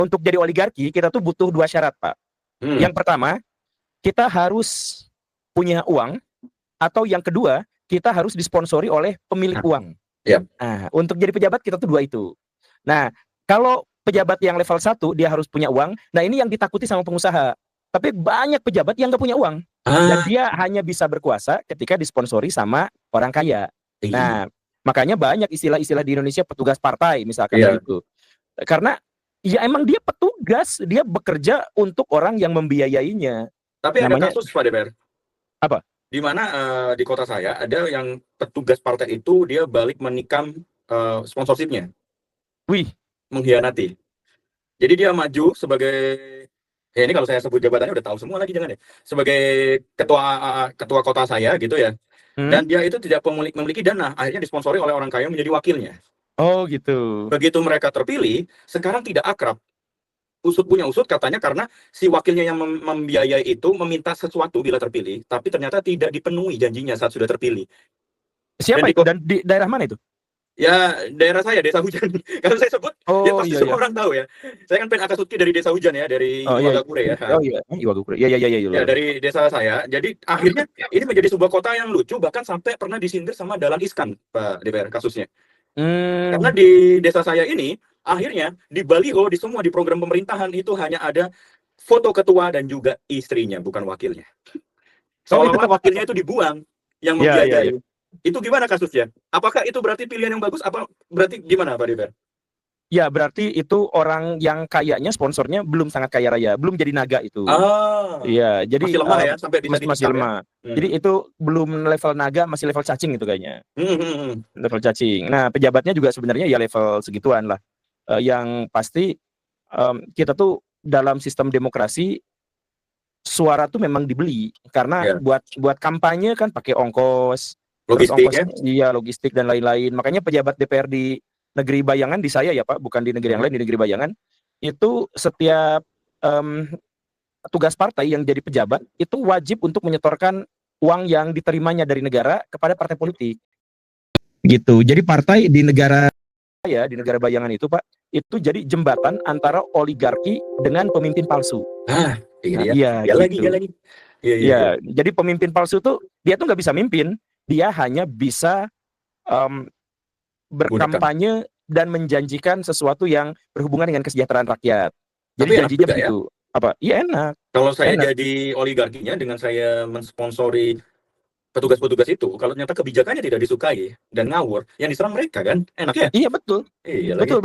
untuk jadi oligarki kita tuh butuh 2 syarat, Pak. Yang pertama, kita harus punya uang, atau yang kedua, kita harus disponsori oleh pemilik uang. Yap. Nah, untuk jadi pejabat kita tuh 2 itu. Nah, kalau pejabat yang level 1 dia harus punya uang, nah ini yang ditakuti sama pengusaha. Tapi banyak pejabat yang nggak punya uang. Dan dia hanya bisa berkuasa ketika disponsori sama orang kaya. Nah, makanya banyak istilah-istilah di Indonesia petugas partai misalkan begitu. Karena ya emang dia petugas, dia bekerja untuk orang yang membiayainya. Tapi Namanya ada kasus Pak DPR. apa? Di mana di kota saya ada yang petugas partai itu dia balik menikam sponsorshipnya. Wih, Mengkhianati. Jadi dia maju sebagai, ya ini kalau saya sebut jabatannya udah tahu semua lagi jangan ya. Sebagai ketua kota saya gitu ya. Dan dia itu tidak memiliki dana, akhirnya disponsori oleh orang kaya menjadi wakilnya. Oh gitu. Begitu mereka terpilih, sekarang tidak akrab. Usut punya usut katanya karena si wakilnya yang membiayai itu meminta sesuatu bila terpilih, tapi ternyata tidak dipenuhi janjinya saat sudah terpilih. Siapa itu? Dan di daerah mana itu? Ya daerah saya, Desa Hujan. Kalau saya sebut, ya pasti semua orang tahu ya. Saya kan Akatsuki dari Desa Hujan ya, dari Iwagakure ya. Oh iya, Iwagakure. Ya. Dari desa saya. Jadi akhirnya ini menjadi sebuah kota yang lucu, bahkan sampai pernah disindir sama Dahlan Iskan, Pak DPR kasusnya. Karena di desa saya ini, akhirnya di baliho, di semua di program pemerintahan itu hanya ada foto ketua dan juga istrinya, bukan wakilnya. Seolah-olah wakilnya itu dibuang, yang membiayai. Itu gimana kasusnya? Apakah itu berarti pilihan yang bagus? Apa berarti gimana Pak DPR? Ya berarti itu orang yang kayaknya sponsornya belum sangat kaya raya, belum jadi naga itu. Iya, jadi masih lemah ya, sampai bisa masih lemah. Ya? Jadi itu belum level naga, masih level cacing itu kayaknya. Level cacing. Nah pejabatnya juga sebenarnya ya level segituan lah. Yang pasti kita tuh dalam sistem demokrasi suara tuh memang dibeli karena buat kampanye kan pakai ongkos. Logistik ya? Iya, logistik dan lain-lain. Makanya pejabat DPR di negeri bayangan, di saya ya Pak, bukan di negeri yang lain, di negeri bayangan, itu setiap tugas partai yang jadi pejabat, itu wajib untuk menyetorkan uang yang diterimanya dari negara kepada partai politik. Gitu. Jadi partai di negara saya, di negara bayangan itu Pak, itu jadi jembatan antara oligarki dengan pemimpin palsu. Iya lagi. Iya, jadi pemimpin palsu tuh, dia tuh nggak bisa mimpin. Dia hanya bisa berkampanye dan menjanjikan sesuatu yang berhubungan dengan kesejahteraan rakyat. Jadi janjinya begitu. Ya? Apa? Iya enak. Kalau saya jadi oligarkinya dengan saya mensponsori petugas-petugas itu, kalau ternyata kebijakannya tidak disukai dan ngawur, yang diserang mereka kan, enak ya? Iya betul. Betul.